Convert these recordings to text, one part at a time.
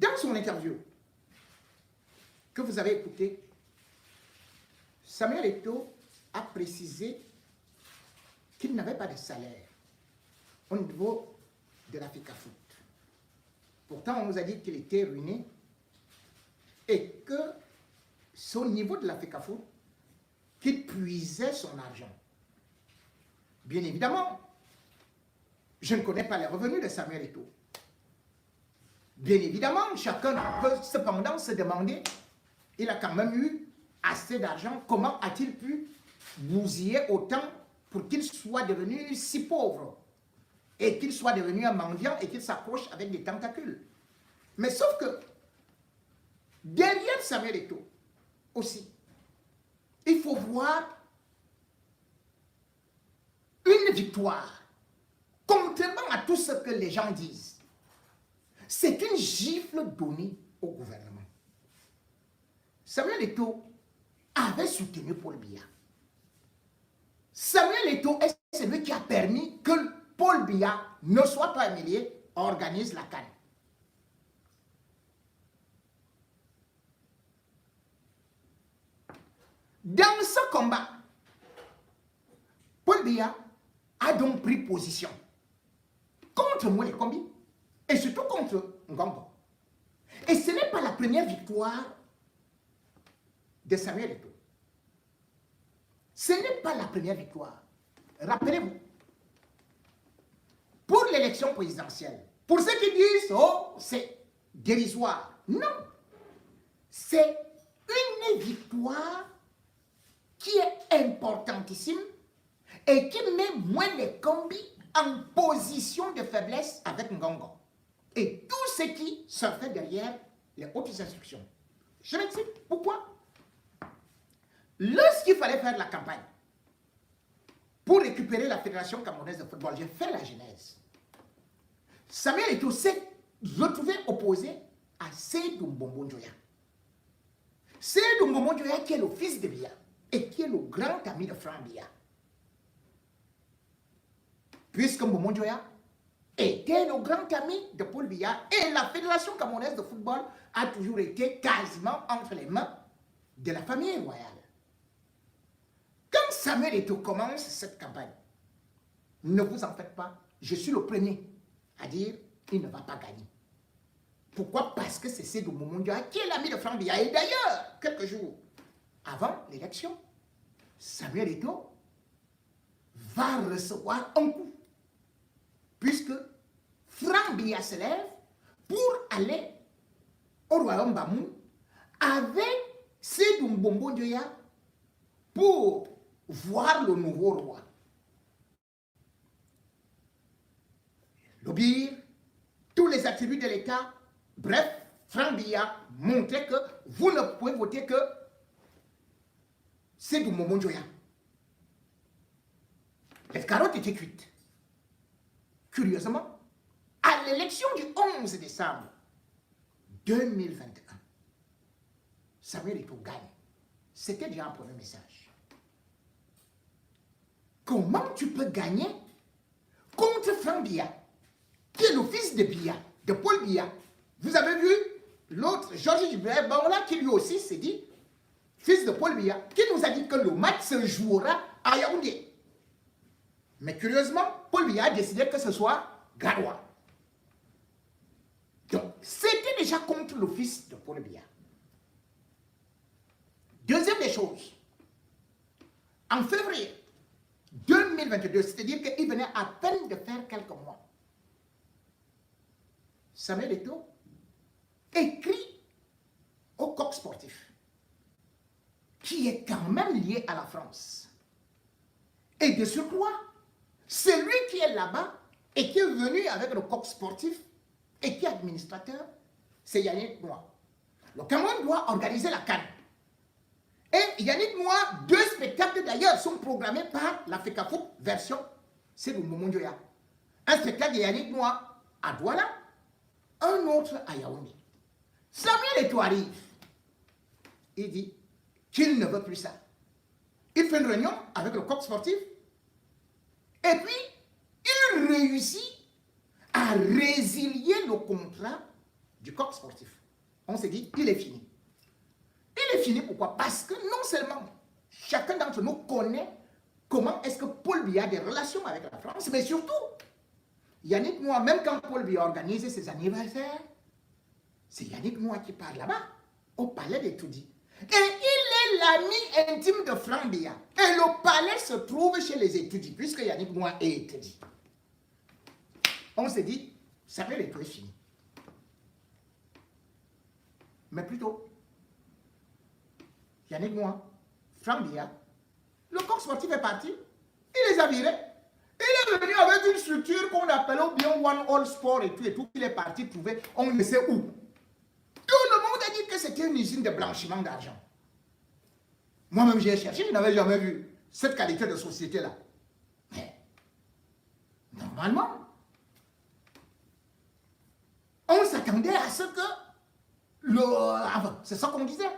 Dans son interview que vous avez écouté, Samuel Eto'o a précisé qu'il n'avait pas de salaire au niveau de la FECAFOOT. Pourtant, on nous a dit qu'il était ruiné et que c'est au niveau de la FECAFOOT qu'il puisait son argent. Bien évidemment, je ne connais pas les revenus de Samuel Eto'o. Bien évidemment, chacun peut cependant se demander, il a quand même eu assez d'argent, comment a-t-il pu bousiller autant pour qu'il soit devenu si pauvre et qu'il soit devenu un mendiant et qu'il s'approche avec des tentacules. Mais sauf que, derrière Samuel Eto'o aussi, il faut voir une victoire, contrairement à tout ce que les gens disent. C'est une gifle donnée au gouvernement. Samuel Eto'o avait soutenu Paul Biya. Samuel Eto'o est celui qui a permis que Paul Biya ne soit pas humilié, organise la CAN. Dans ce combat, Paul Biya a donc pris position contre Moïse Kombi et surtout contre Ngongo. Et ce n'est pas la première victoire de Samuel Eto'o. Ce n'est pas la première victoire. Rappelez-vous, pour l'élection présidentielle, pour ceux qui disent « Oh, c'est dérisoire », non. C'est une victoire qui est importantissime et qui met Moïse Kombi en position de faiblesse avec Ngongo. Et tout ce qui se fait derrière les hautes instructions. Je m'explique pourquoi. Lorsqu'il fallait faire la campagne pour récupérer la Fédération camerounaise de football, j'ai fait la genèse. Samuel Eto'o s'est retrouvé opposé à Seydou Mbombo Njoya. Seydou Mbombo Njoya qui est le fils de Biya et qui est le grand ami de Franck Biya. Puisque Mbombo Njoya était le grand ami de Paul Biya et la Fédération camerounaise de football a toujours été quasiment entre les mains de la famille royale. Quand Samuel Eto'o commence cette campagne, ne vous en faites pas, je suis le premier à dire qu'il ne va pas gagner. Pourquoi? Parce que c'est Seydou Mbombo Njoya qui est l'ami de Franck Biya. Et d'ailleurs, quelques jours avant l'élection, Samuel Eto'o va recevoir un coup. Puisque Franck Biya se lève pour aller au royaume Bamou avec Seydou Mbombo Njoya pour voir le nouveau roi. L'Obir, tous les attributs de l'État, bref, Franck Biya montrait que vous ne pouvez voter que Seydou Mbombo Njoya. Les carottes étaient cuites. Curieusement, à l'élection du 11 décembre 2021, Samuel Eto'o gagne. C'était déjà un premier message. Comment tu peux gagner contre Franck Biya, qui est le fils de Biya, de Paul Biya? Vous avez vu l'autre, Georges Djibril Bangola, qui lui aussi s'est dit, fils de Paul Biya, qui nous a dit que le match se jouera à Yaoundé. Mais curieusement, Paul Biya a décidé que ce soit Garoua. Donc, c'était déjà contre le fils de Paul Biya. Deuxième des choses, en février 2022, c'est-à-dire qu'il venait à peine de faire quelques mois, Samuel Eto'o écrit au Coq Sportif, qui est quand même lié à la France. Et de surcroît, celui qui est là-bas et qui est venu avec le Coq Sportif et qui est administrateur, c'est Yannick Noah. Le Cameroun doit organiser la CAN. Et Yannick Noah, 2 spectacles d'ailleurs sont programmés par la FECAFOOT version Seydou Mbombo Njoya. Un spectacle de Yannick Noah à Douala, un autre à Yaoundé. Samuel Eto'o arrive. Il dit qu'il ne veut plus ça. Il fait une réunion avec le Coq Sportif. Et puis, il réussit à résilier le contrat du corps sportif. On s'est dit, il est fini. Il est fini, pourquoi? Parce que non seulement chacun d'entre nous connaît comment est-ce que Paul Biya a des relations avec la France, mais surtout, Yannick Noah, même quand Paul Biya organise ses anniversaires, c'est Yannick Noah qui part là-bas, au palais des Toudi. Et il est l'ami intime de Franck Biya. Et le palais se trouve chez les étudiants, puisque Yannick Noah est étudiant. On s'est dit, Samuel Eto'o est fini. Mais plutôt, Yannick Noah, Franck Biya, le corps sportif est parti, il les a virés. Il est venu avec une structure qu'on appelait bien One All Sport et tout, il est parti trouver, on ne sait où. Tout le monde a dit que c'était une usine de blanchiment d'argent. Moi-même, j'ai cherché, je n'avais jamais vu cette qualité de société-là. Mais, normalement, on s'attendait à ce que, c'est ça qu'on disait.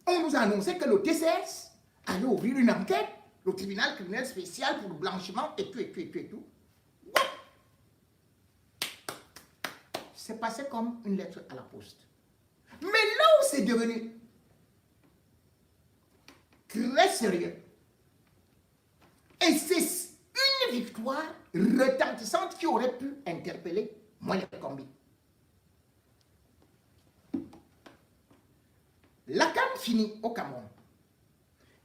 On nous a annoncé que le TCS allait ouvrir une enquête, le tribunal criminel spécial pour le blanchiment et tout. C'est passé comme une lettre à la poste. Mais là où c'est devenu très sérieux, et c'est une victoire retentissante qui aurait pu interpeller Moelle Kombi. La CAN finit au Cameroun.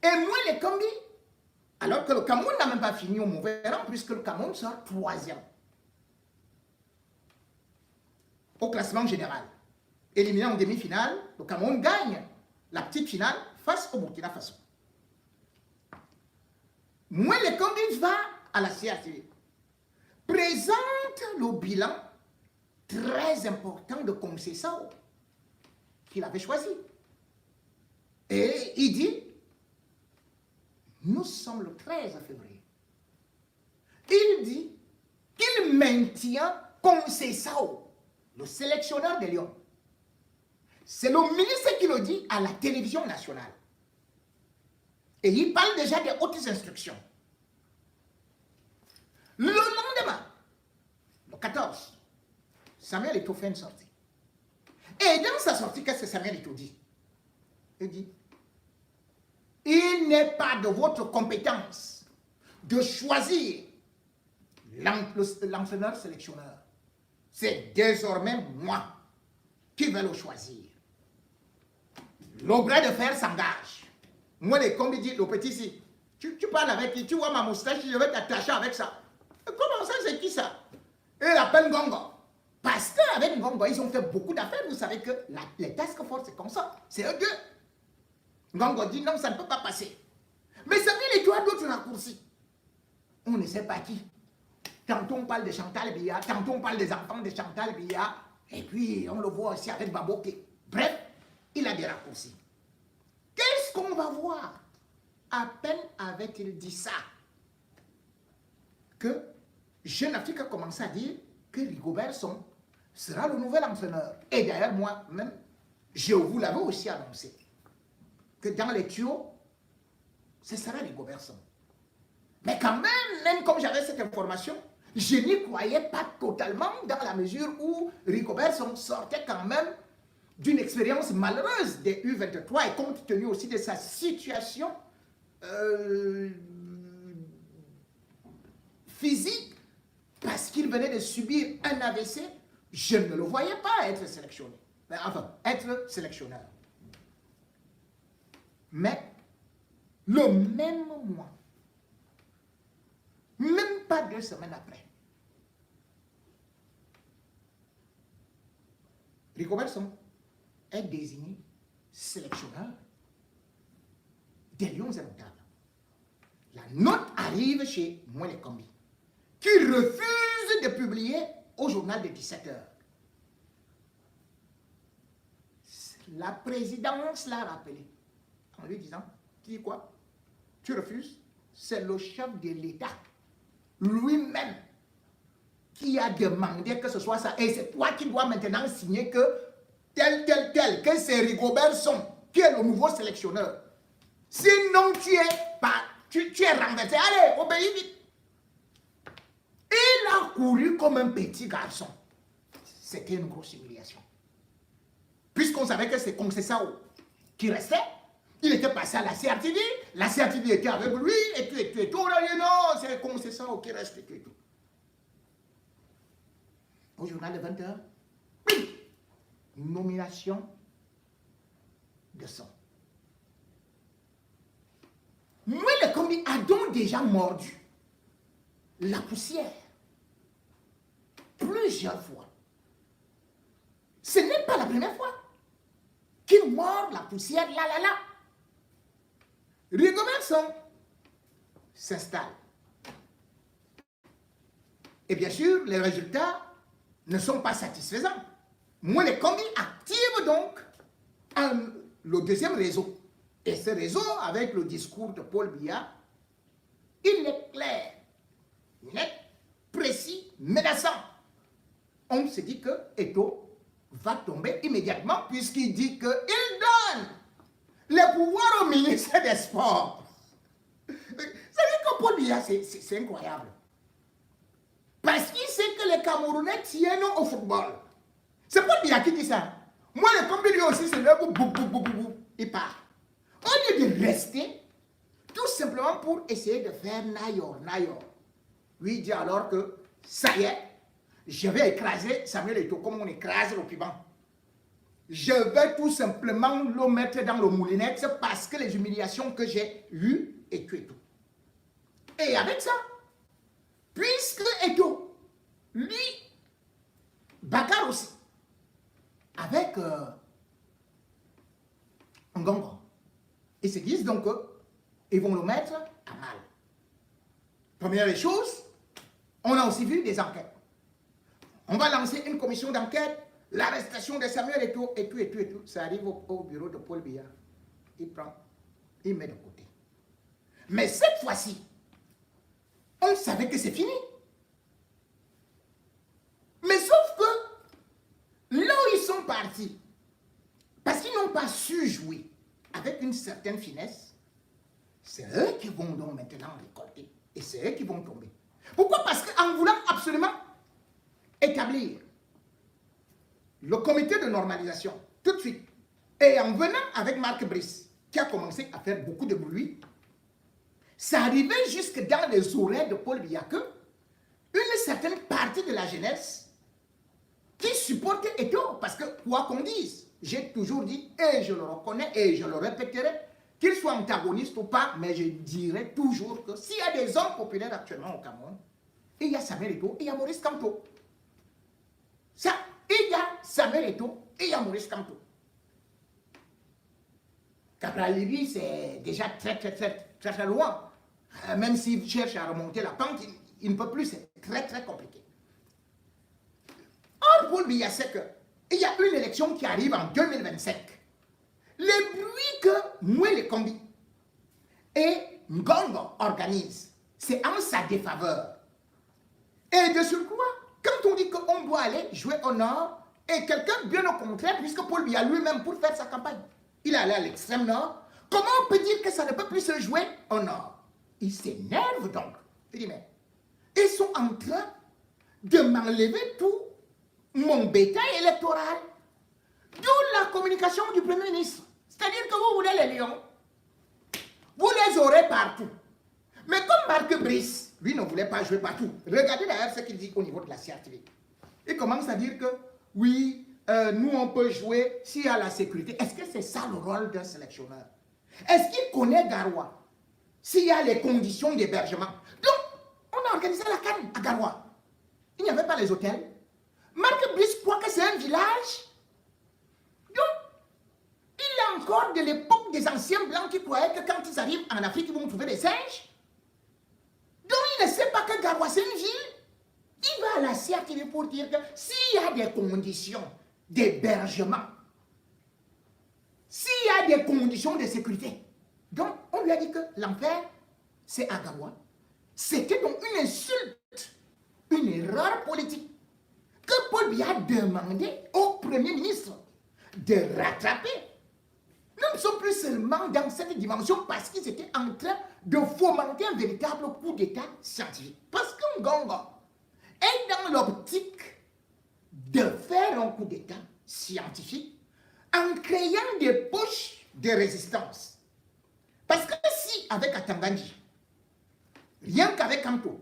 Et Moelle Kombi, alors que le Cameroun n'a même pas fini au mauvais rang, puisque le Cameroun sort 3e au classement général. Éliminé en demi-finale, le Cameroun gagne la petite finale face au Burkina Faso. Moelle Kombi va à la CRTV, présente le bilan très important de Conceição qu'il avait choisi. Et il dit, nous sommes le 13 février. Il dit qu'il maintient Conceição, le sélectionneur des Lions. C'est le ministre qui le dit à la télévision nationale. Et il parle déjà des hautes instructions. Le lendemain, le 14, Samuel Eto'o fait une sortie. Et dans sa sortie, qu'est-ce que Samuel Eto'o dit? Il dit, il n'est pas de votre compétence de choisir l'entraîneur sélectionneur. C'est désormais moi qui vais le choisir. Le bras de fer s'engage. Moi, les combis disent, le petit ici, tu parles avec qui? Tu vois ma moustache, je vais t'attacher avec ça. Comment ça, c'est qui ça? Et il appelle Ngongo. Parce qu'avec Ngongo, ils ont fait beaucoup d'affaires. Vous savez que les task force, c'est comme ça. C'est eux deux. Ngongo dit non, ça ne peut pas passer. Mais ça dit les trois d'autres raccourcis. On ne sait pas qui. Tantôt on parle de Chantal Biya, tantôt on parle des enfants de Chantal Biya, et puis on le voit aussi avec Baboké. Bref, il a des raccourcis. Qu'est-ce qu'on va voir? À peine avait-il dit ça, que Jeune Afrique a commencé à dire que Rigobert Song sera le nouvel entraîneur. Et d'ailleurs, moi-même, je vous l'avais aussi annoncé, que dans les tuyaux, ce sera Rigobert Song. Mais quand même comme j'avais cette information, je n'y croyais pas totalement dans la mesure où Rigobert Song sortait quand même d'une expérience malheureuse des U23 et compte tenu aussi de sa situation physique, parce qu'il venait de subir un AVC, je ne le voyais pas être sélectionné. Enfin, être sélectionneur. Mais le même mois, même pas 2 semaines après, Rigobert Song est désigné sélectionneur des Lions indomptables. La note arrive chez Moelle Kombi, qui refuse de publier au journal de 17 heures. La présidence l'a rappelé en lui disant, tu dis quoi? Tu refuses? C'est le chef de l'État lui-même qui a demandé que ce soit ça. Et c'est toi qui dois maintenant signer que tel, que c'est Rigobert Song qui est le nouveau sélectionneur. Sinon, tu es renversé. Allez, obéis vite. Il a couru comme un petit garçon. C'était une grosse humiliation. puisqu'on savait que c'est Conceição qui restait, il était passé à la CRTV était avec lui, et tout. On a dit non, c'est Conceição qui reste, et tout. Au journal de 20h, nomination de son. Moi, le combi a donc déjà mordu la poussière plusieurs fois. Ce n'est pas la première fois qu'il mord la poussière là. Rigobert Song s'installe. Et bien sûr, les résultats ne sont pas satisfaisants. Moi, le combi active donc le deuxième réseau. Et ce réseau, avec le discours de Paul Biya, il est clair, net, précis, menaçant. On se dit que Eto'o va tomber immédiatement puisqu'il dit qu'il donne le pouvoir au ministre des Sports. Ça veut dire que Paul Biya, c'est incroyable. Parce qu'il sait que les Camerounais tiennent au football. C'est Paul Biya qui dit ça. Moi, le combi lui aussi, c'est le boum, il part. Au lieu de rester, tout simplement pour essayer de faire nayor. Lui dit alors que ça y est, je vais écraser Samuel Eto'o comme on écrase le piment. Je vais tout simplement le mettre dans le moulinette parce que les humiliations que j'ai eues et tout. Et avec ça, puisque Eto'o, lui, Bakar aussi, avec Ngongo, ils se disent donc qu'ils vont le mettre à mal. Première des choses, on a aussi vu des enquêtes. On va lancer une commission d'enquête, l'arrestation de Samuel Eto'o et tout. Ça arrive au bureau de Paul Biya. Il prend, il met de côté. Mais cette fois-ci, on savait que c'est fini. Mais sauf que là où ils sont partis, parce qu'ils n'ont pas su jouer avec une certaine finesse, c'est eux qui vont donc maintenant récolter. Et c'est eux qui vont tomber. Pourquoi? Parce qu'en voulant absolument établir le comité de normalisation tout de suite, et en venant avec Marc Brice, qui a commencé à faire beaucoup de bruit, ça arrivait jusque dans les oreilles de Paul Biya que une certaine partie de la jeunesse qui supportait Eto'o, parce que quoi qu'on dise, j'ai toujours dit, et je le reconnais, et je le répéterai, qu'il soit antagoniste ou pas, mais je dirai toujours que s'il y a des hommes populaires actuellement au Cameroun, il y a Samuel Eto'o et il y a Maurice Kamto. Ça, il y a Samuel Eto'o et il y a Maurice Kamto. Cabral Libye, c'est déjà très loin. Même s'il cherche à remonter la pente, il ne peut plus, c'est très compliqué. Or, Paul Biya sait qu'il y a une élection qui arrive en 2025. Les bruits que Moué Combi et Ngongo organisent, c'est en sa défaveur. Et de surcroît, quand on dit qu'on doit aller jouer au nord, et quelqu'un bien au contraire, puisque Paul Biya lui-même pour faire sa campagne, il est allé à l'extrême nord, comment on peut dire que ça ne peut plus se jouer au nord? Il s'énerve donc. Il dit, mais ils sont en train de m'enlever tout mon bétail électoral. D'où la communication du Premier ministre. C'est-à-dire que vous voulez les lions, vous les aurez partout. Mais comme Marc Brice, lui ne voulait pas jouer partout. Regardez d'ailleurs ce qu'il dit au niveau de la CRTV. Il commence à dire que, oui, nous on peut jouer s'il y a la sécurité. Est-ce que c'est ça le rôle d'un sélectionneur? Est-ce qu'il connaît Garoua? S'il y a les conditions d'hébergement. Donc, on a organisé la CAN à Garoua. Il n'y avait pas les hôtels. Marc Brice croit que c'est un village. Donc, il a encore de l'époque des anciens blancs qui croyaient que quand ils arrivent en Afrique, ils vont trouver des singes. Donc, il ne sait pas que Garoua, c'est une ville. Il va à la CRTV pour dire que s'il y a des conditions d'hébergement, s'il y a des conditions de sécurité, donc on lui a dit que l'enfer, c'est à Garoua. C'était donc une insulte, une erreur politique que Paul Biya a demandé au Premier ministre de rattraper. Nous ne sommes plus seulement dans cette dimension parce qu'ils étaient en train de fomenter un véritable coup d'État scientifique. Parce que Ngongo est dans l'optique de faire un coup d'État scientifique en créant des poches de résistance. Parce que si, avec Atangandi, rien qu'avec Kanto,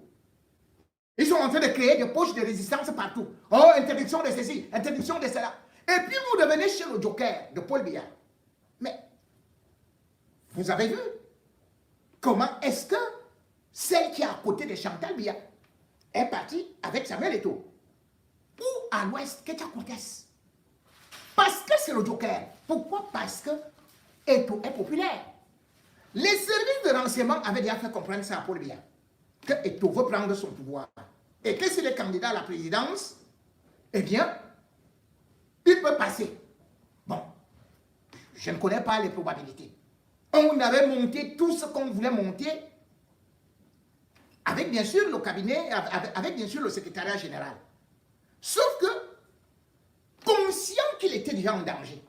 ils sont en train de créer des poches de résistance partout. Oh, interdiction de ceci, interdiction de cela. Et puis vous revenez chez le Joker de Paul Biya. Mais, vous avez vu comment est-ce que celle qui est à côté de Chantal Biya est partie avec Samuel Eto'o? Ou à l'ouest, Ketia Cortés? Parce que c'est le Joker. Pourquoi? Parce que Eto'o est populaire. Les services de renseignement avaient déjà fait comprendre ça à Paul Biya, que Eto'o veut prendre son pouvoir. Et que s'il est candidat à la présidence, eh bien, il peut passer. Bon, je ne connais pas les probabilités. On avait monté tout ce qu'on voulait monter, avec bien sûr le cabinet, avec bien sûr le secrétariat général. Sauf que, conscient qu'il était déjà en danger,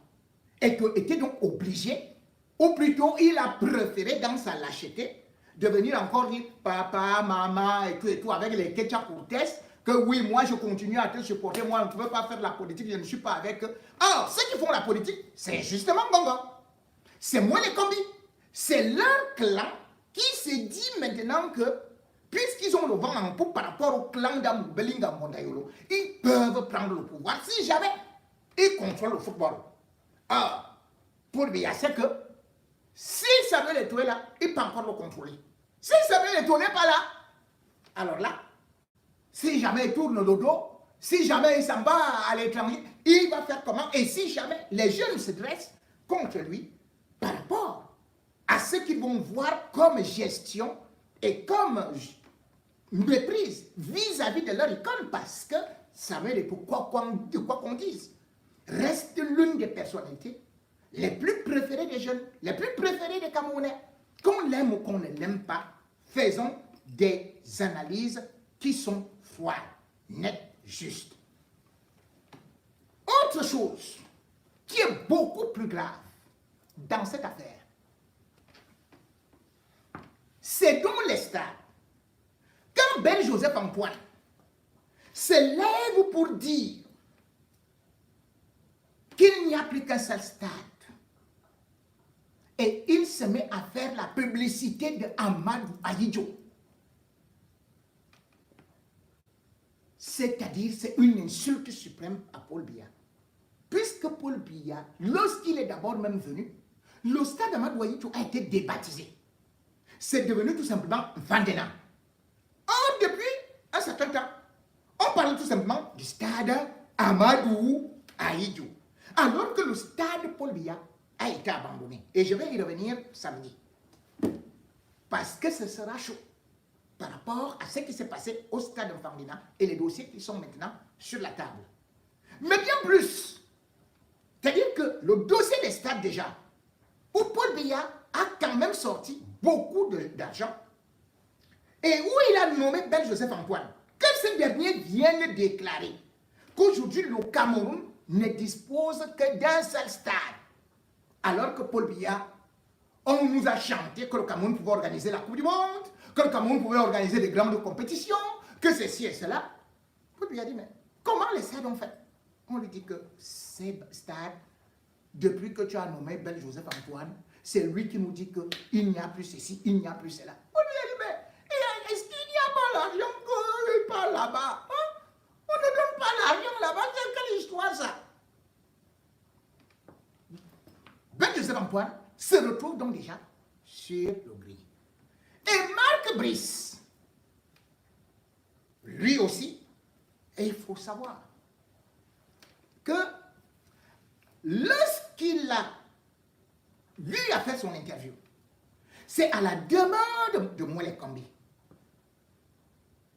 et qu'il était donc obligé, ou plutôt il a préféré dans sa lâcheté, de venir encore dire papa, maman et tout avec les Ketia Cortés, que oui, moi je continue à te supporter, moi on ne peut pas faire la politique, je ne suis pas avec eux. Alors, ceux qui font la politique, c'est justement Bonga. C'est moi les combis. C'est leur clan qui se dit maintenant que, puisqu'ils ont le vent en poupe par rapport au clan d'Amoubelinga Mondayolo, ils peuvent prendre le pouvoir si jamais ils contrôlent le football. Alors, pour Biya, c'est que si Samuel Eto'o est là, il peut encore le contrôler. Si Samuel Eto'o n'est pas là, alors là, si jamais il tourne le dos, si jamais il s'en va à l'étranger, il va faire comment? Et si jamais les jeunes se dressent contre lui par rapport à ce qu'ils vont voir comme gestion et comme méprise vis-à-vis de leur icône, parce que Samuel Eto'o, quoi qu'on dise, reste l'une des personnalités les plus préférées des jeunes, les plus préférées des Camerounais. Qu'on l'aime ou qu'on ne l'aime pas, faisons des analyses qui sont froides, nettes, justes. Autre chose qui est beaucoup plus grave dans cette affaire, c'est dans les stades. Quand Ben Joseph Antoine se lève pour dire qu'il n'y a plus qu'un seul stade, et il se met à faire la publicité de Amadou Ahidjo. C'est-à-dire, c'est une insulte suprême à Paul Biya. Puisque Paul Biya, lorsqu'il est d'abord même venu, le stade Amadou Ahidjo a été débaptisé. C'est devenu tout simplement Vandena. Or, depuis un certain temps, on parle tout simplement du stade Amadou Ahidjo. Alors que le stade Paul Biya a été abandonné. Et je vais y revenir samedi. Parce que ce sera chaud par rapport à ce qui s'est passé au stade Vandena et les dossiers qui sont maintenant sur la table. Mais bien plus, c'est-à-dire que le dossier des stades déjà, où Paul Biya a quand même sorti beaucoup d'argent et où il a nommé Ben Joseph Antoine, que ce dernier vienne déclarer qu'aujourd'hui le Cameroun ne dispose que d'un seul stade. Alors que Paul Biya, on nous a chanté que le Cameroun pouvait organiser la Coupe du Monde, que le Cameroun pouvait organiser des grandes compétitions, que ceci et cela. Paul Biya dit, mais comment les stades ont fait? On lui dit que ces stades, depuis que tu as nommé Ben Joseph Antoine, c'est lui qui nous dit qu'il n'y a plus ceci, il n'y a plus cela. On lui a dit, mais est-ce qu'il n'y a pas l'argent qu'il parle là-bas? Hein? On ne donne pas l'argent là-bas, c'est quelle histoire ça? Ben Joseph Antoine se retrouve donc déjà sur le gris. Et Marc Brice, lui aussi, et il faut savoir que lorsqu'il a lui a fait son interview, c'est à la demande de Mwele Kombi.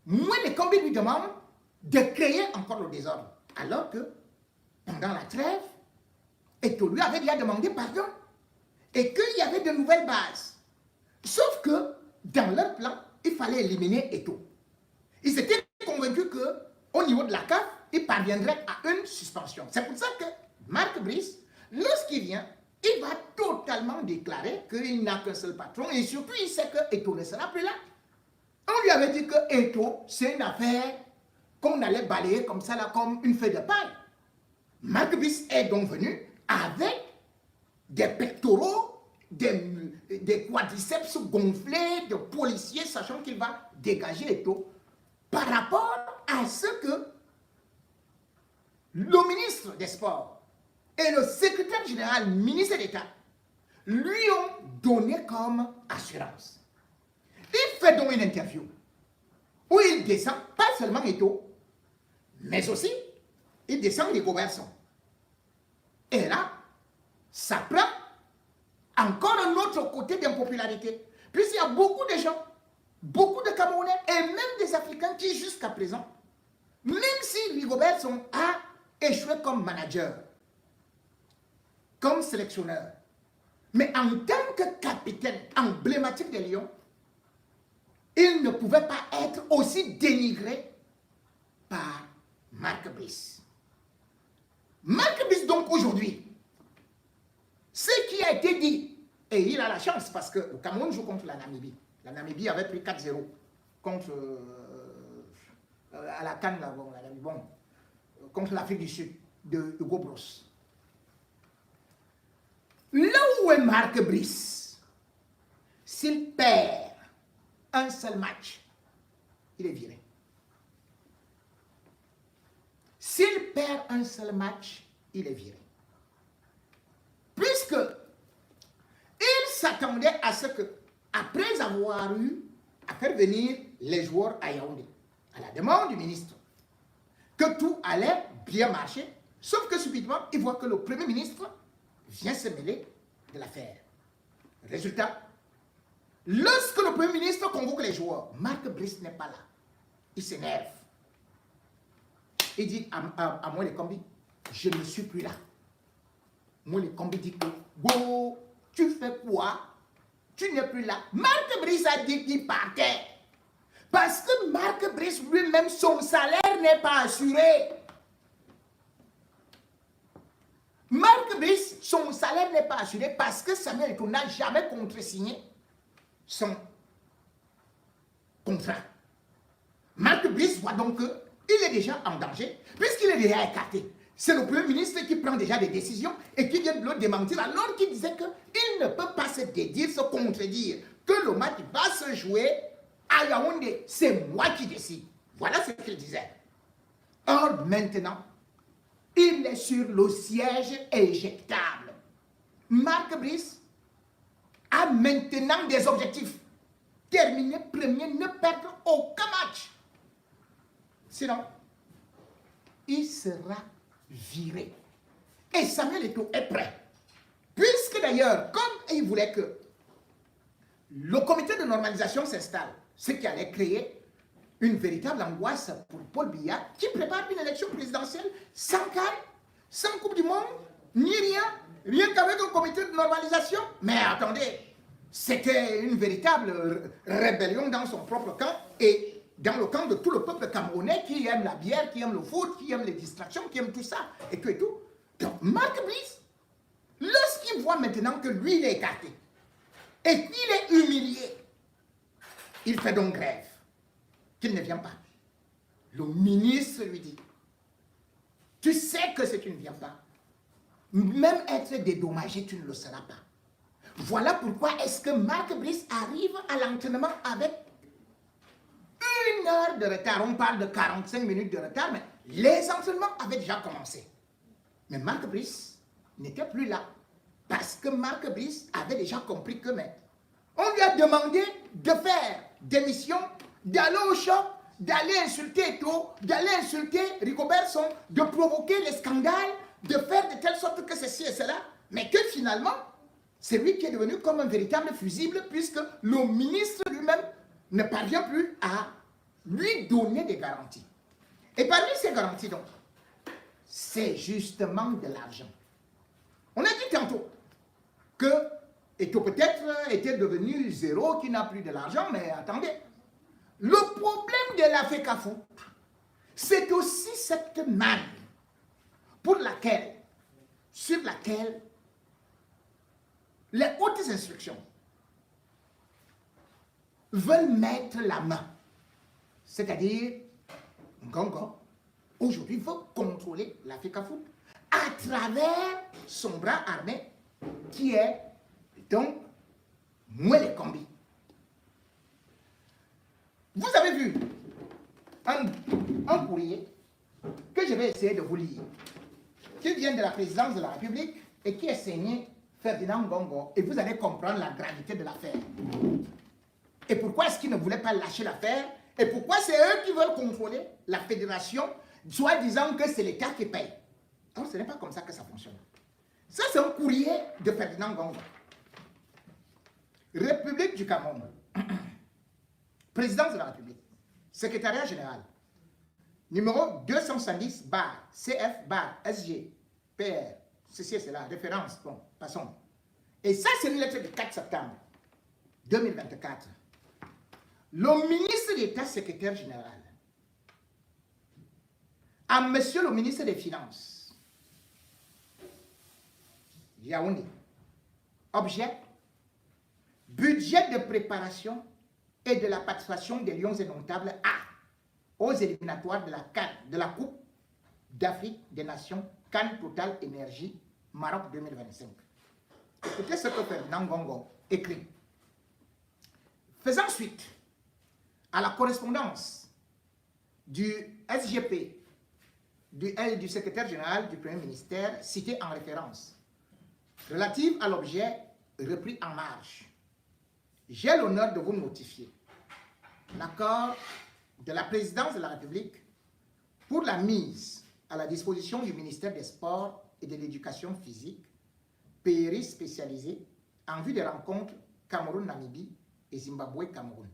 Mwele Kombi lui demande de créer encore le désordre, alors que pendant la trêve, Eto'o lui avait déjà demandé pardon et qu'il y avait de nouvelles bases. Sauf que dans leur plan, il fallait éliminer Eto'o. Ils étaient convaincus qu'au niveau de la CAF, ils parviendraient à une suspension. C'est pour ça que Marc Brice, lorsqu'il vient, il va totalement déclarer qu'il n'a qu'un seul patron et surtout il sait que Eto'o ne sera plus là. On lui avait dit que Eto'o, c'est une affaire qu'on allait balayer comme ça, là, comme une feuille de paille. Marc Brice est donc venu avec des pectoraux, des quadriceps gonflés, de policiers, sachant qu'il va dégager et tout, par rapport à ce que le ministre des Sports et le secrétaire général, ministre d'État, lui ont donné comme assurance. Il fait donc une interview où il descend, pas seulement Eto'o, mais aussi il descend les Robertson. Et là, ça prend encore un autre côté d'impopularité. Puisqu'il y a beaucoup de gens, beaucoup de Camerounais et même des Africains qui jusqu'à présent, même si Louis Robertson a échoué comme manager, comme sélectionneur, mais en tant que capitaine emblématique des Lions, il ne pouvait pas être aussi dénigré par Marc Brice. Marc Brice, donc, aujourd'hui, ce qui a été dit, et il a la chance parce que le Cameroun joue contre la Namibie. La Namibie avait pris 4-0 contre, à la CAN, contre l'Afrique du Sud, de Hugo Bros. Là où est Marc Brice, s'il perd un seul match, il est viré. S'il perd un seul match, il est viré. Puisque il s'attendait à ce que, après avoir eu à faire venir les joueurs à Yaoundé, à la demande du ministre, que tout allait bien marcher, sauf que subitement, il voit que le Premier ministre vient se mêler de l'affaire. Résultat, lorsque le Premier ministre convoque les joueurs, Marc Brice n'est pas là. Il s'énerve. Il dit à moi les combis, je ne suis plus là. Moi les combis dit que, go, tu fais quoi? Tu n'es plus là. Marc Brice a dit qu'il partait. Parce que Marc Brice lui-même, son salaire n'est pas assuré. Marc Brice, son salaire n'est pas assuré parce que Samuel Eto'o n'a jamais contresigné son contrat. Marc Brice voit donc qu'il est déjà en danger, puisqu'il est déjà écarté. C'est le Premier ministre qui prend déjà des décisions et qui vient de le démentir alors qu'il disait qu'il ne peut pas se dédire, se contredire, que le match va se jouer à Yaoundé. C'est moi qui décide. Voilà ce qu'il disait. Or, maintenant, il est sur le siège éjectable. Marc Brice a maintenant des objectifs. Terminer premier, ne perdre aucun match. Sinon, il sera viré. Et Samuel Eto'o est prêt. Puisque d'ailleurs, comme il voulait que le comité de normalisation s'installe, ce qui allait créer une véritable angoisse pour Paul Biya, qui prépare une élection présidentielle sans CAN, sans Coupe du Monde, ni rien qu'avec un comité de normalisation. Mais attendez, c'était une véritable rébellion dans son propre camp et dans le camp de tout le peuple camerounais qui aime la bière, qui aime le foot, qui aime les distractions, qui aime tout ça et tout et tout. Donc Marc Brice, lorsqu'il voit maintenant que lui il est écarté et qu'il est humilié, il fait donc grève, qu'il ne vient pas. Le ministre lui dit, tu sais que si tu ne viens pas, même être dédommagé, tu ne le seras pas. Voilà pourquoi est-ce que Marc Brice arrive à l'entraînement avec 1 heure de retard. On parle de 45 minutes de retard, mais les entraînements avaient déjà commencé. Mais Marc Brice n'était plus là. Parce que Marc Brice avait déjà compris que, mais on lui a demandé de faire des missions, d'aller au shop, d'aller insulter Eto'o, d'aller insulter Rigobertson, de provoquer les scandales, de faire de telle sorte que ceci et cela, mais que finalement, c'est lui qui est devenu comme un véritable fusible puisque le ministre lui-même ne parvient plus à lui donner des garanties. Et parmi ces garanties, donc, c'est justement de l'argent. On a dit tantôt que Eto'o peut-être était devenu zéro, qu'il n'a plus de l'argent, mais attendez, le problème de la FECAFOOT, c'est aussi cette manne sur laquelle les hautes instructions veulent mettre la main. C'est-à-dire, Ngongo, aujourd'hui, veut contrôler la FECAFOOT à travers son bras armé, qui est donc Mwele Kombi. Vous avez vu un courrier que je vais essayer de vous lire, qui vient de la présidence de la République et qui est signé Ferdinand Ngongo, et vous allez comprendre la gravité de l'affaire. Et pourquoi est-ce qu'ils ne voulaient pas lâcher l'affaire? Et pourquoi c'est eux qui veulent contrôler la fédération, soit disant que c'est l'État qui paye? Alors ce n'est pas comme ça que ça fonctionne. Ça, c'est un courrier de Ferdinand Ngongo. République du Cameroun. Présidence de la République. Secrétariat général. Numéro 270 CF SG PR. Ceci et cela. Référence. Bon, passons. Et ça, c'est une lettre du 4 septembre 2024. Le ministre d'État secrétaire général à monsieur le ministre des Finances, Yaoundé. Objet, budget de préparation et de la participation des Lions indomptables aux éliminatoires de la Coupe d'Afrique des Nations Cannes Total Énergie Maroc 2025. Écoutez ce que Ferdinand Ngongo écrit. Faisant suite à la correspondance du SGP, du secrétaire général du Premier ministère, cité en référence, relative à l'objet repris en marge, j'ai l'honneur de vous notifier l'accord de la présidence de la République pour la mise à la disposition du ministère des Sports et de l'Éducation physique, PRI spécialisé, en vue des rencontres Cameroun-Namibie et Zimbabwe-Cameroun,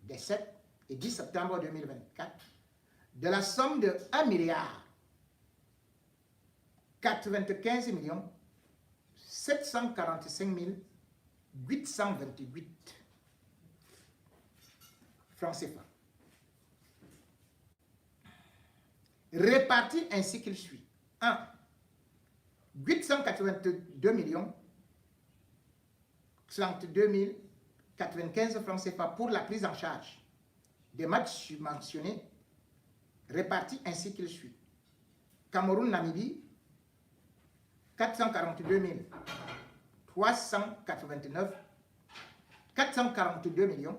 des 7 et 10 septembre 2024, de la somme de 1 milliard 95 millions 745 828 francs CFA. Répartis ainsi qu'il suit. 1. 882 millions 32 095 francs CFA pour la prise en charge des matchs subventionnés, répartis ainsi qu'il suit. Cameroun-Namibie, 442 389 442 millions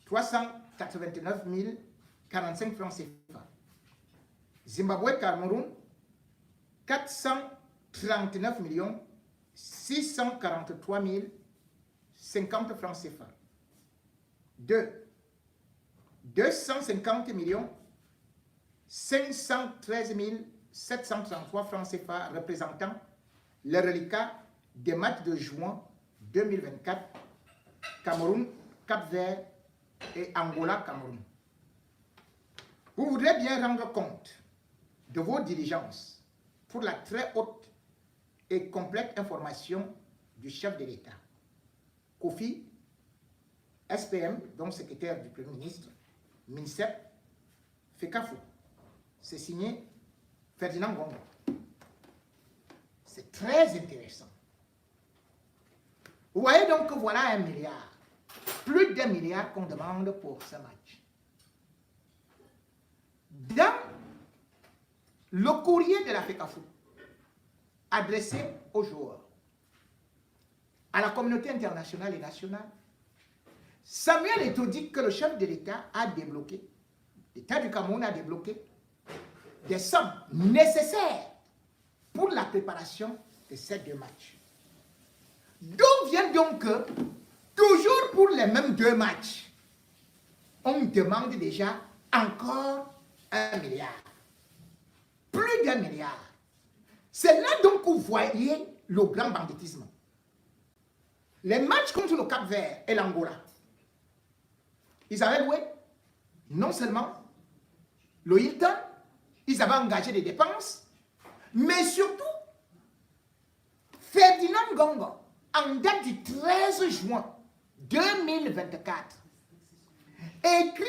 389 045 francs CFA. Zimbabwe-Cameroun, 439 millions 643 050 francs CFA. 2. 250 millions 513 733 francs CFA représentant le reliquat des matchs de juin 2024, Cameroun, Cap-Vert et Angola-Cameroun. Vous voudrez bien rendre compte de vos diligences pour la très haute et complète information du chef de l'État. Kofi, SPM, donc secrétaire du Premier ministre, MINSEP, FECAFO. C'est signé Ferdinand Ngongo. C'est très intéressant. Vous voyez donc que voilà 1 milliard. Plus d'1 milliard qu'on demande pour ce match. Dans le courrier de la FECAFO, adressé aux joueurs, à la communauté internationale et nationale, Samuel Eto'o dit que le chef de l'État a débloqué, l'État du Cameroun a débloqué des sommes nécessaires pour la préparation de ces 2 matchs. D'où vient donc que, toujours pour les mêmes 2 matchs, on demande déjà encore 1 milliard. Plus d'1 milliard. C'est là donc que vous voyez le grand banditisme. Les matchs contre le Cap-Vert et l'Angola, ils avaient loué non seulement le Hilton, ils avaient engagé des dépenses, mais surtout, Ferdinand Ngongo, en date du 13 juin 2024, écrit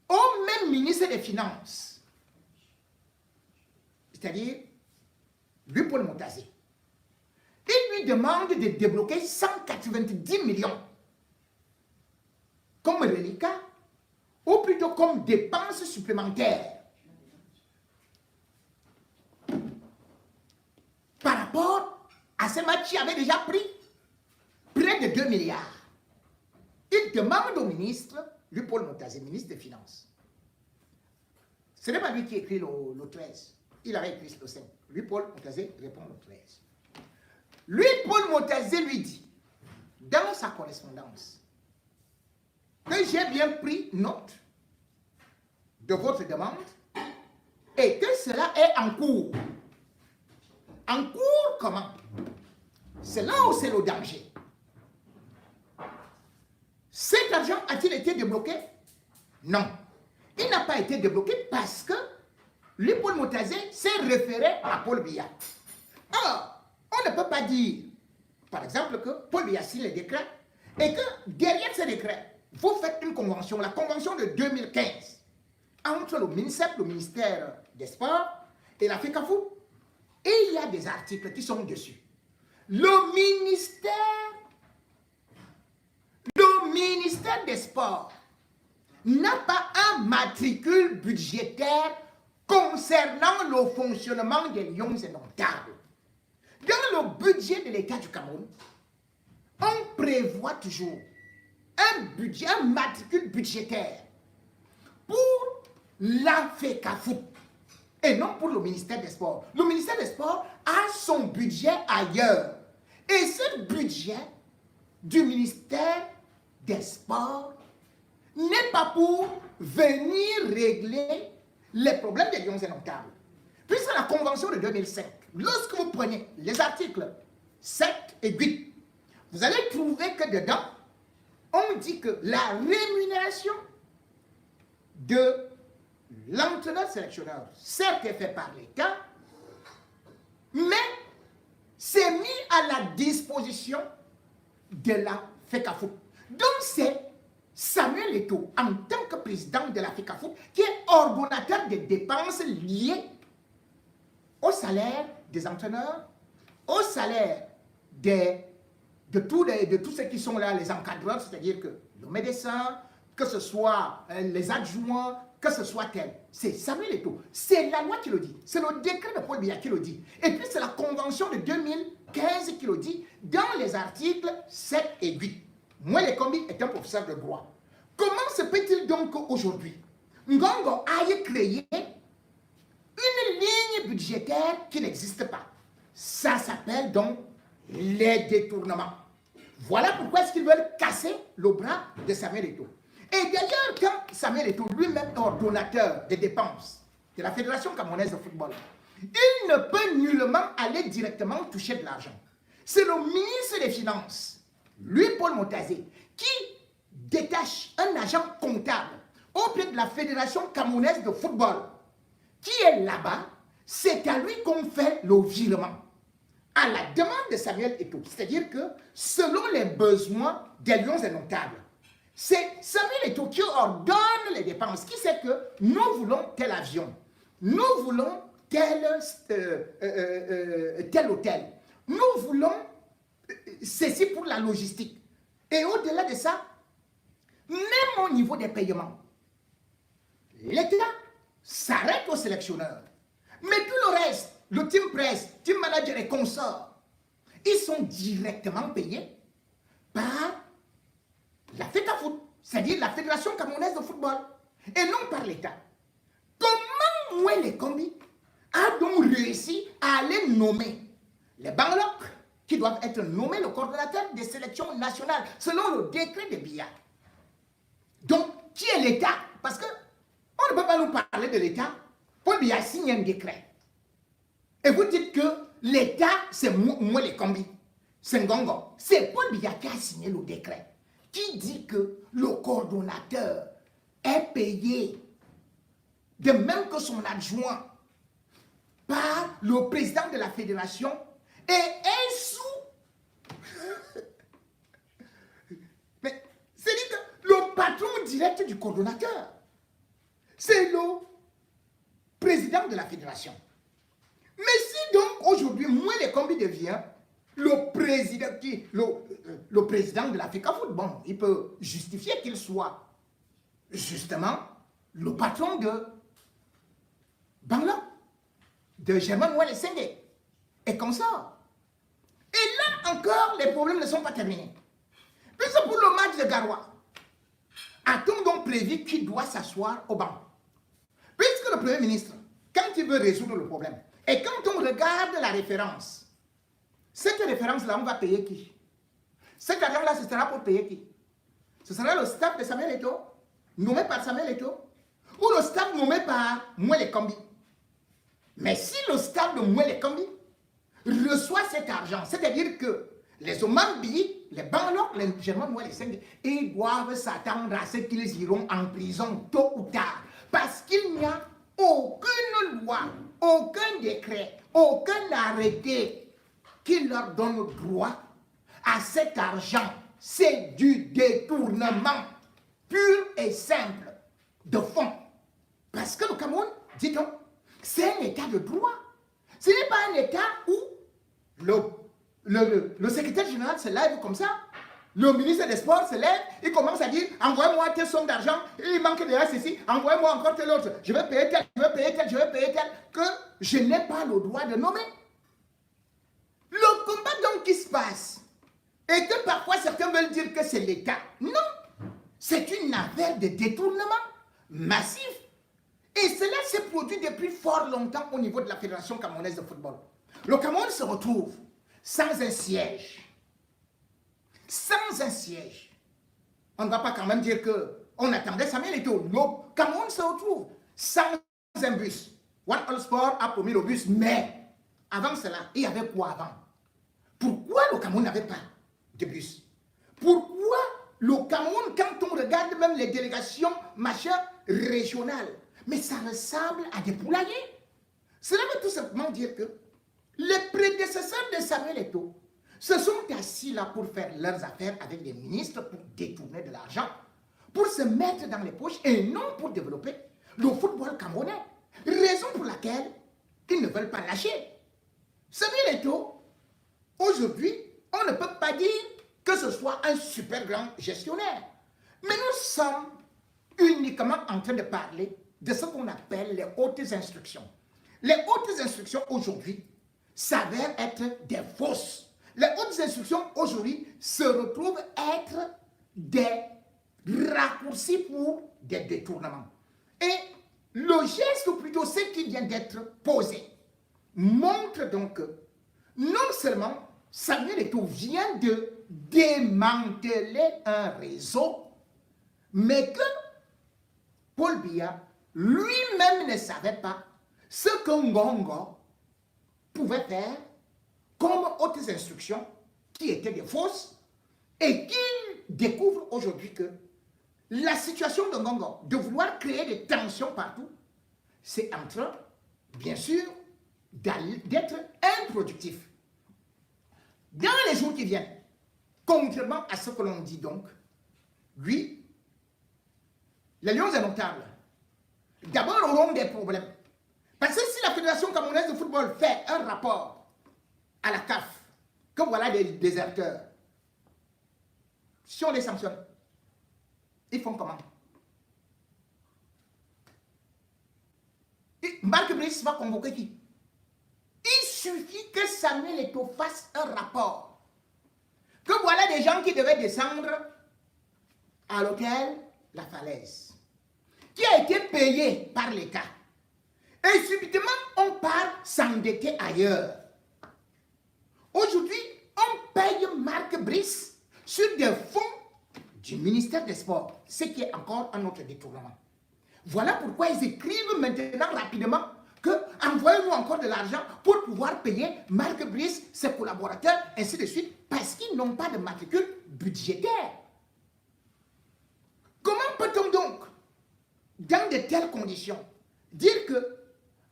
au même ministre des Finances, c'est-à-dire Louis-Paul Montazé. Il lui demande de débloquer 190 millions comme reliquat, ou plutôt comme dépenses supplémentaires par rapport ce match, il avait déjà pris près de 2 milliards. Il demande au ministre, lui Paul Montazé, ministre des Finances. Ce n'est pas lui qui écrit le 13. Il avait écrit le 5. Lui, Paul Montazé, répond le 13. Lui, Paul Montazé, lui dit, dans sa correspondance, que j'ai bien pris note de votre demande et que cela est en cours. En cours, comment? C'est là où c'est le danger. Cet argent a-t-il été débloqué? Non. Il n'a pas été débloqué parce que lui, Paul Montazé, s'est référé à Paul Biya. Alors, on ne peut pas dire, par exemple, que Paul Biya signe les décrets et que derrière ces décrets, vous faites une convention, la convention de 2015, entre le MINSEP, le ministère des Sports, et la FECAFOOT. Et il y a des articles qui sont dessus. Le ministère des Sports n'a pas un matricule budgétaire concernant le fonctionnement des Lions indomptables. Dans le budget de l'État du Cameroun, on prévoit toujours un matricule budgétaire pour la FECAFOOT et non pour le ministère des Sports. Le ministère des Sports a son budget ailleurs. Et ce budget du ministère des Sports n'est pas pour venir régler les problèmes des Lions indomptables. Puisque la convention de 2005, lorsque vous prenez les articles 7 et 8, vous allez trouver que dedans, on dit que la rémunération de l'entraîneur sélectionneur, certes, est fait par l'État, mais c'est mis à la disposition de la FECAFOOT. Donc c'est Samuel Eto'o, en tant que président de la FECAFOOT, qui est ordonnateur des dépenses liées au salaire des entraîneurs, au salaire de tous ceux qui sont là, les encadreurs, c'est-à-dire que le médecin, que ce soit les adjoints, que ce soit tel. C'est Samuel Eto'o. C'est la loi qui le dit. C'est le décret de Paul Biya qui le dit. Et puis c'est la convention de 2015 qui le dit dans les articles 7 et 8. Moi, les Kombi est un professeur de droit. Comment se peut-il donc qu'aujourd'hui, Ngongo aille créer une ligne budgétaire qui n'existe pas? Ça s'appelle donc les détournements. Voilà pourquoi est-ce qu'ils veulent casser le bras de Samuel Eto'o. Et d'ailleurs, quand Samuel Eto'o lui-même ordonnateur des dépenses de la Fédération camerounaise de football, il ne peut nullement aller directement toucher de l'argent. C'est le ministre des Finances, lui Paul Montazé, qui détache un agent comptable auprès de la Fédération camerounaise de football, qui est là-bas. C'est à lui qu'on fait le virement, à la demande de Samuel Eto'o. C'est-à-dire que selon les besoins des Lions indomptables, c'est Samuel Eto'o qui ordonne les dépenses, qui sait que nous voulons tel avion, nous voulons tel hôtel, nous voulons ceci pour la logistique. Et au-delà de ça, même au niveau des paiements, l'État s'arrête au sélectionneur. Mais tout le reste, le team press, team manager et consorts, ils sont directement payés par la FECAFOOT, c'est-à-dire la Fédération camerounaise de football, et non par l'État. Comment Mwele Kombi a donc réussi à aller nommer les Banglok, qui doivent être nommés le coordonnateur des sélections nationales, selon le décret de Biya? Donc, qui est l'État? Parce que on ne peut pas nous parler de l'État. Paul Biya signe un décret. Et vous dites que l'État, c'est Mwele Kombi. C'est Ngongo. C'est Paul Biya qui a signé le décret, qui dit que le coordonnateur est payé de même que son adjoint par le président de la fédération et est sous. Mais c'est-à-dire que le patron direct du coordonnateur, c'est le président de la fédération. Mais si donc aujourd'hui, Mwele Kombi devient le président de la FECAFOOT, bon, il peut justifier qu'il soit justement le patron de Bangla, de Germain Mwele Senge et consort. Et encore, les problèmes ne sont pas terminés. Puisque pour le match de Garoua, a-t-on donc prévu qui doit s'asseoir au banc? Puisque le Premier ministre, quand il veut résoudre le problème, et quand on regarde la référence, cette référence-là, on va payer qui? Cet argent-là, ce sera pour payer qui? Ce sera le staff de Samuel Eto'o, nommé par Samuel Eto'o, ou le staff nommé par Mouele Kambi. Mais si le staff de Mouele Kambi reçoit cet argent, c'est-à-dire que les Omambi, les Banlok, les Germains Mouele Sengue, ils doivent s'attendre à ce qu'ils iront en prison tôt ou tard. Parce qu'il n'y a aucune loi, aucun décret, aucun arrêté qui leur donne le droit à cet argent. C'est du détournement pur et simple de fonds. Parce que le Cameroun, dit-on, c'est un état de droit. Ce n'est pas un état où le secrétaire général se lève comme ça, le ministre des Sports se lève, il commence à dire, envoyez-moi telle somme d'argent, il manque de ceci, envoyez-moi encore tel autre, je vais payer tel, je vais payer tel, je vais payer tel, que je n'ai pas le droit de nommer. Le combat donc qui se passe, et que parfois certains veulent dire que c'est l'État. Non, c'est une affaire de détournement massif. Et cela s'est produit depuis fort longtemps au niveau de la Fédération camerounaise de football. Le Cameroun se retrouve sans un siège. Sans un siège. On ne va pas quand même dire qu'on attendait Samuel Eto'o. Le Cameroun se retrouve sans un bus. One All Sport a promis le bus, mais avant cela, il y avait quoi avant? Pourquoi le Cameroun n'avait pas de bus? Pourquoi le Cameroun, quand on regarde même les délégations machin régionales, mais ça ressemble à des poulaillers? Cela veut tout simplement dire que les prédécesseurs de Samuel Eto'o se sont assis là pour faire leurs affaires avec les ministres, pour détourner de l'argent, pour se mettre dans les poches et non pour développer le football camerounais. Raison pour laquelle ils ne veulent pas lâcher. Samuel Eto'o, aujourd'hui, on ne peut pas dire que ce soit un super grand gestionnaire. Mais nous sommes uniquement en train de parler de ce qu'on appelle les hautes instructions. Les hautes instructions aujourd'hui s'avèrent être des fausses. Les hautes instructions aujourd'hui se retrouvent être des raccourcis pour des détournements. Et le geste, ou plutôt ce qui vient d'être posé, montre donc que non seulement Samuel Eto'o vient de démanteler un réseau, mais que Paul Biya lui-même ne savait pas ce que Ngongo pouvait faire comme hautes instructions qui étaient des fausses et qu'il découvre aujourd'hui que la situation de Ngongo, de vouloir créer des tensions partout, c'est en train, bien sûr, d'être improductif. Dans les jours qui viennent, contrairement à ce que l'on dit donc, lui, les Lions indomptables, d'abord auront des problèmes. Parce que si la Fédération camerounaise de football fait un rapport à la CAF, que voilà des déserteurs, si on les sanctionne, ils font comment? Marc Brice va convoquer qui? Il suffit que Samuel Eto'o fasse un rapport. Que voilà des gens qui devaient descendre à l'hôtel La Falaise, qui a été payé par l'État. Et subitement, on part s'endetter ailleurs. Aujourd'hui, on paye Marc Brice sur des fonds du ministère des Sports, ce qui est encore un autre détournement. Voilà pourquoi ils écrivent maintenant rapidement que envoyez-nous encore de l'argent pour pouvoir payer Marc Brice, ses collaborateurs, ainsi de suite, parce qu'ils n'ont pas de matricule budgétaire. Comment peut-on donc, dans de telles conditions, dire que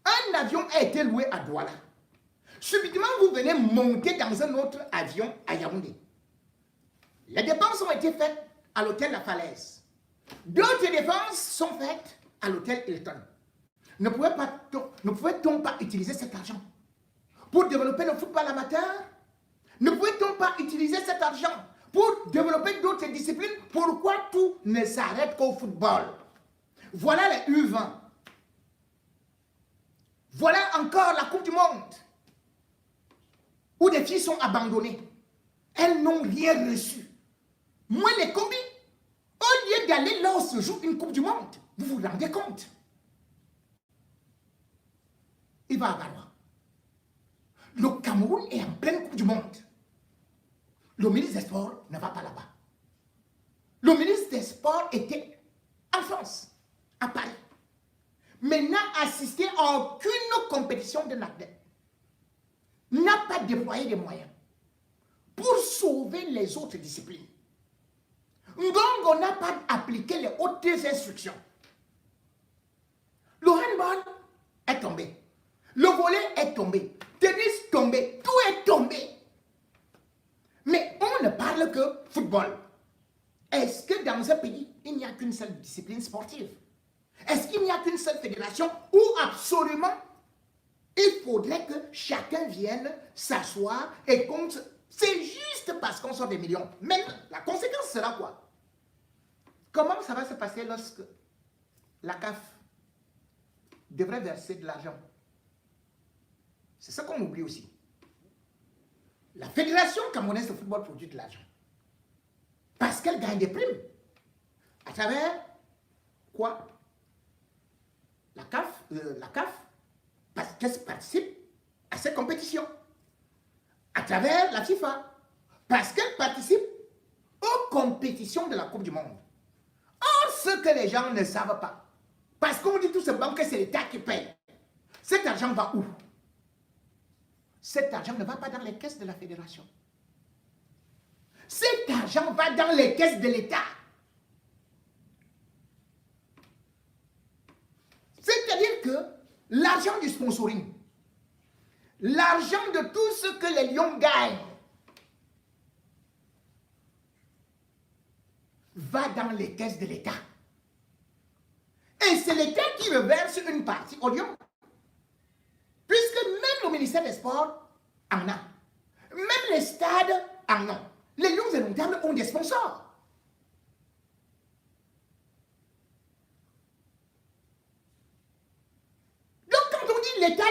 un avion a été loué à Douala, subitement vous venez monter dans un autre avion à Yaoundé? Les dépenses ont été faites à l'hôtel La Falaise. D'autres dépenses sont faites à l'hôtel Hilton. Ne pouvait-on pas utiliser cet argent pour développer le football amateur? Ne pouvait-on pas utiliser cet argent pour développer d'autres disciplines? Pourquoi tout ne s'arrête qu'au football? Voilà les U20. Voilà encore la Coupe du Monde, où des filles sont abandonnées. elles n'ont rien reçu. Moi, les combis, au lieu d'aller là où se joue une Coupe du Monde, vous vous rendez compte? Il va à Garoua. Le Cameroun est en pleine Coupe du Monde. Le ministre des Sports ne va pas là-bas. Le ministre des Sports était en France, à Paris, mais n'a assisté à aucune compétition de l'athlète. N'a pas déployé des moyens pour sauver les autres disciplines. Ngongo n'a pas appliqué les hautes instructions. Le handball est tombé. Le volley est tombé. Tennis tombé. Tout est tombé. Mais on ne parle que football. Est-ce que dans ce pays, il n'y a qu'une seule discipline sportive? Est-ce qu'il n'y a qu'une seule fédération où absolument il faudrait que chacun vienne s'asseoir et compte? C'est juste parce qu'on sort des millions. Mais la conséquence sera quoi? Comment ça va se passer lorsque la CAF devrait verser de l'argent? C'est ça qu'on oublie aussi. La Fédération camerounaise de football produit de l'argent. Parce qu'elle gagne des primes. À travers quoi? La CAF, parce qu'elle participe à ces compétitions. À travers la FIFA, parce qu'elle participe aux compétitions de la Coupe du Monde. Or, ce que les gens ne savent pas, parce qu'on dit tout simplement que c'est l'État qui paye. Cet argent va où? Cet argent ne va pas dans les caisses de la fédération. Cet argent va dans les caisses de l'État. C'est-à-dire que l'argent du sponsoring, l'argent de tout ce que les Lions gagnent, va dans les caisses de l'État. Et c'est l'État qui reverse une partie aux Lions. Puisque même le ministère des Sports en a. Même les stades en ont. Les Lions indomptables ont des sponsors. Donc quand on dit l'État,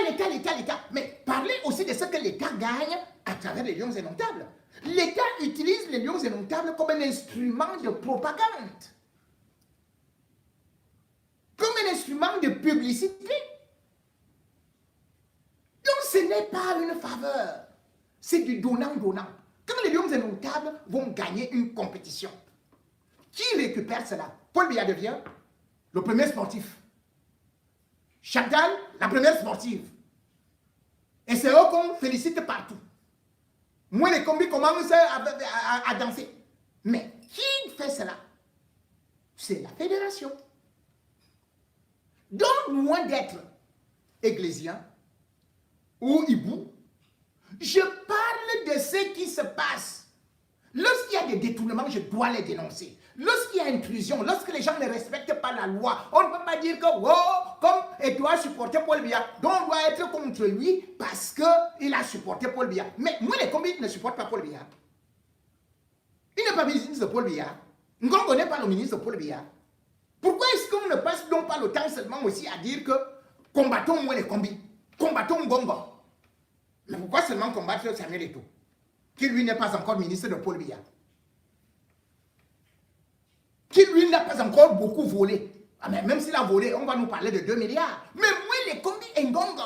mais parlez aussi de ce que l'État gagne à travers les Lions indomptables. L'État utilise les Lions indomptables comme un instrument de propagande. Comme un instrument de publicité. Donc ce n'est pas une faveur, c'est du donnant-donnant. Quand les Lions indomptables vont gagner une compétition, qui récupère cela? Paul Biya devient le premier sportif. Chantal, la première sportive. Et c'est eux qu'on félicite partout. Moi, les combis commencent à danser. Mais qui fait cela? C'est la fédération. Donc, moins d'être ecclésien ou hibou, je parle de ce qui se passe. Lorsqu'il y a des détournements, je dois les dénoncer. Lorsqu'il y a intrusion, lorsque les gens ne respectent pas la loi, on ne peut pas dire que, oh, comme et doit supporter Paul Biya, donc on doit être contre lui parce qu'il a supporté Paul Biya. Mais moi, les combis ne supportent pas Paul Biya. Il n'est pas ministre de Paul Biya. Ngongo n'est pas le ministre de Paul Biya. Pourquoi est-ce qu'on ne passe donc pas le temps seulement aussi à dire que combattons moi les combis, combattons Ngongo? Mais pourquoi seulement combattre Samuel Eto'o, qui lui n'est pas encore ministre de Paul Biya, qui lui n'a pas encore beaucoup volé? Ah, mais même s'il a volé, on va nous parler de 2 milliards. Mais moi, les combis et Ngongo,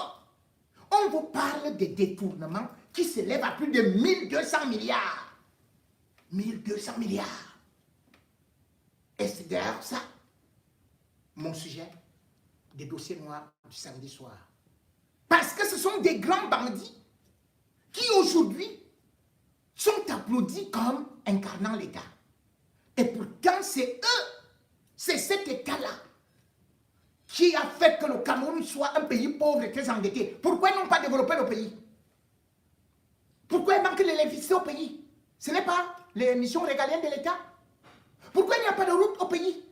on vous parle des détournements qui s'élèvent à plus de 1200 milliards. 1200 milliards. Et c'est d'ailleurs ça, mon sujet des dossiers noirs du samedi soir. Parce que ce sont des grands bandits qui aujourd'hui sont applaudis comme incarnant l'État. Et pourtant, c'est eux, c'est cet État-là qui a fait que le Cameroun soit un pays pauvre et très endetté. Pourquoi ils n'ont pas développé le pays? Pourquoi il manque l'électricité au pays? Ce n'est pas les missions régaliennes de l'État? Pourquoi il n'y a pas de route au pays?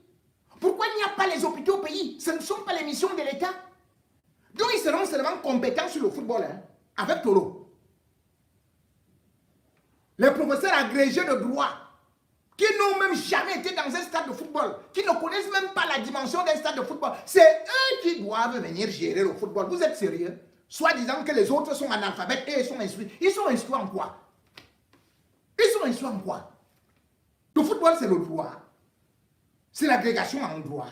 Pourquoi il n'y a pas les hôpitaux au pays? Ce ne sont pas les missions de l'État. Donc ils seront seulement compétents sur le football, hein, avec Toro. Les professeurs agrégés de droit, qui n'ont même jamais été dans un stade de football, qui ne connaissent même pas la dimension d'un stade de football, c'est eux qui doivent venir gérer le football. Vous êtes sérieux? Soit disant que les autres sont analphabètes et ils sont instruits. Ils sont instruits en quoi? Ils sont sont instruits en quoi? Le football, c'est le droit. C'est l'agrégation en droit.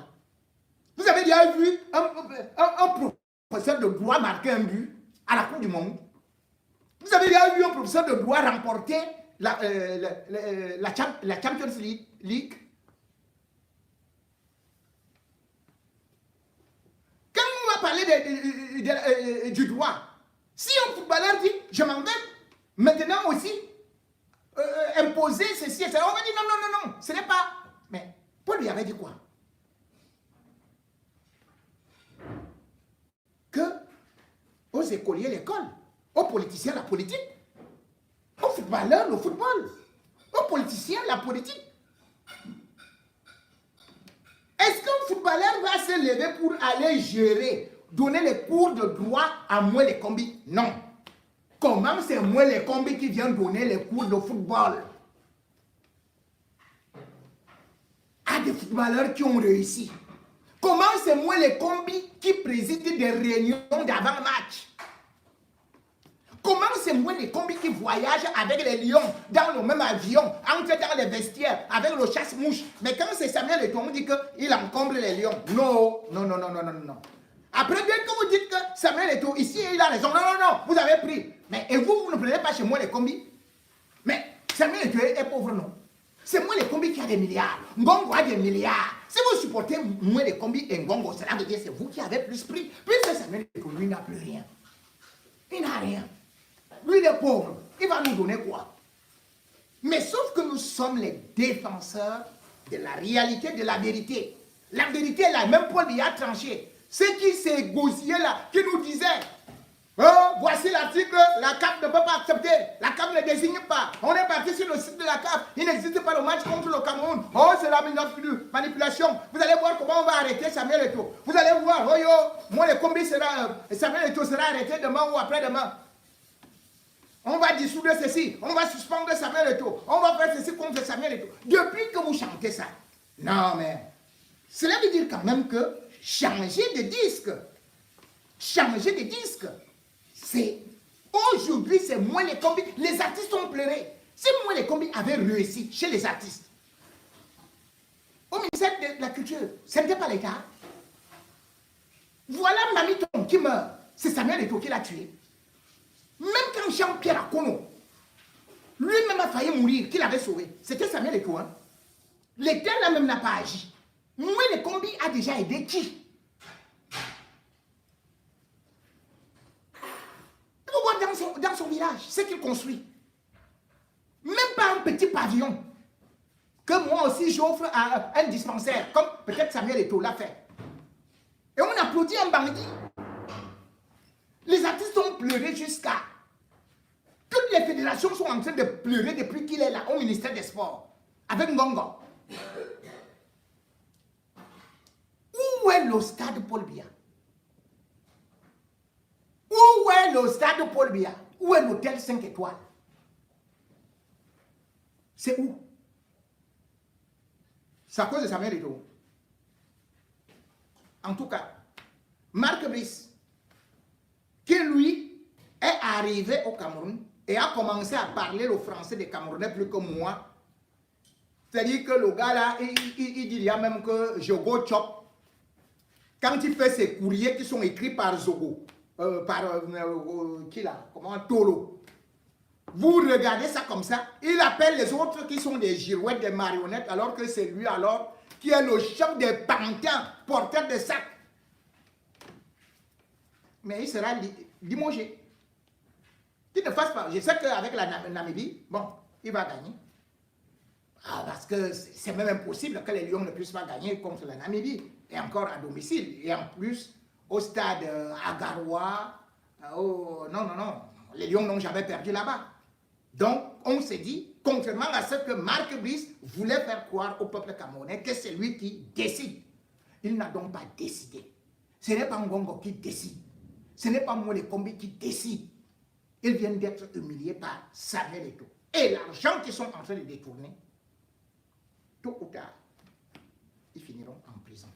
Vous avez déjà vu un professeur de droit marquer un but à la Coupe du Monde? Vous avez déjà vu un professeur de droit remporter la Champions League? Quand on va parler du droit, si un footballeur dit « je m'en vais maintenant aussi imposer ceci, etc. » on va dire « non, non, non, non, ce n'est pas... » Mais Paul lui avait dit quoi? Que aux écoliers, l'école, aux politiciens, la politique, aux footballeurs, le football, aux politiciens, la politique. Est-ce qu'un footballeur va se lever pour aller gérer, donner les cours de droit à Moué Kombi? Non. Comment c'est Moué Kombi qui vient donner les cours de football à des footballeurs qui ont réussi? Comment c'est Moué Kombi qui préside des réunions d'avant-match? Comment c'est Moué Kombi qui voyage avec les lions dans le même avion, entre dans les vestiaires, avec le chasse-mouche? Mais quand c'est Samuel Eto'o, on dit qu'il encombre les lions. Non, non, non, non, non, non, non. Après, bien que vous dites que Samuel Eto'o, ici, il a raison. Non, non, non, vous avez pris. Mais et vous, vous ne prenez pas chez Moué Kombi? Mais Samuel Eto'o est pauvre, non? C'est Moué Kombi qui a des milliards. Ngongo a des milliards. Si vous supportez Moué Kombi et Ngongo, cela veut dire que c'est vous qui avez plus pris. Puisque Samuel Eto'o, lui, n'a plus rien. Il n'a rien. Lui, il est pauvre. Il va nous donner quoi? Mais sauf que nous sommes les défenseurs de la réalité, de la vérité. La vérité est là. Même Paul y a tranché. Ceux qui s'est gosillé là, qui nous disaient, oh, voici l'article, la CAF ne peut pas accepter. La CAF ne désigne pas. On est parti sur le site de la CAF. Il n'existe pas le match contre le Cameroun. Oh, c'est la manipulation. Vous allez voir comment on va arrêter Samuel Eto'o. Vous allez voir, oh yo, moi le combi sera, Samuel Eto'o sera arrêté demain ou après-demain. On va dissoudre ceci, on va suspendre Samuel Eto'o, on va faire ceci contre Samuel Eto'o. Depuis que vous chantez ça, non mais, cela veut dire quand même que changer de disque, c'est, aujourd'hui c'est Moué Kombi, les artistes ont pleuré. Si Moué Kombi avait réussi chez les artistes, au ministère de la Culture, ce n'était pas l'État. Voilà Mamiton qui meurt, c'est Samuel Eto'o qui l'a tué. Même quand Jean-Pierre Akono, lui-même a failli mourir, qu'il avait sauvé, c'était Samuel Eto'o. Hein? L'État là-même n'a pas agi. Moué Kombi a déjà aidé qui? Il faut voir dans son village ce qu'il construit. Même pas un petit pavillon que moi aussi j'offre à un dispensaire, comme peut-être Samuel Eto'o l'a fait. Et on applaudit un bandit. Les artistes ont pleuré jusqu'à... Toutes les fédérations sont en train de pleurer depuis qu'il est là, au ministère des Sports, avec Ngongo. Où est le stade Paul Biya? Où est le stade Paul Biya? Où est l'hôtel 5 étoiles? C'est où? C'est à cause de Samuel Eto'o. En tout cas, Marc Brice, qui lui est arrivé au Cameroun et a commencé à parler le français des Camerounais plus que moi. C'est-à-dire que le gars là, il dit même que Jogo Chop, quand il fait ses courriers qui sont écrits par Zogo, qui là, comment, Tolo, vous regardez ça comme ça, il appelle les autres qui sont des girouettes, des marionnettes, alors que c'est lui alors qui est le chef des pantins, porteur de sacs. Mais il sera limogé. Qu'il ne fasse pas. Je sais qu'avec la Namibie, bon, il va gagner. Ah, parce que c'est même impossible que les Lions ne puissent pas gagner contre la Namibie. Et encore à domicile. Et en plus, au stade Agaroua. Non, non, non. Les Lions n'ont jamais perdu là-bas. Donc, on s'est dit, contrairement à ce que Marc Brice voulait faire croire au peuple camerounais, que c'est lui qui décide. Il n'a donc pas décidé. Ce n'est pas Ngongo qui décide. Ce n'est pas Moué Kombi qui décide. Ils viennent d'être humiliés par Samuel Eto'o. Et l'argent qu'ils sont en train de détourner, tôt ou tard, ils finiront en prison.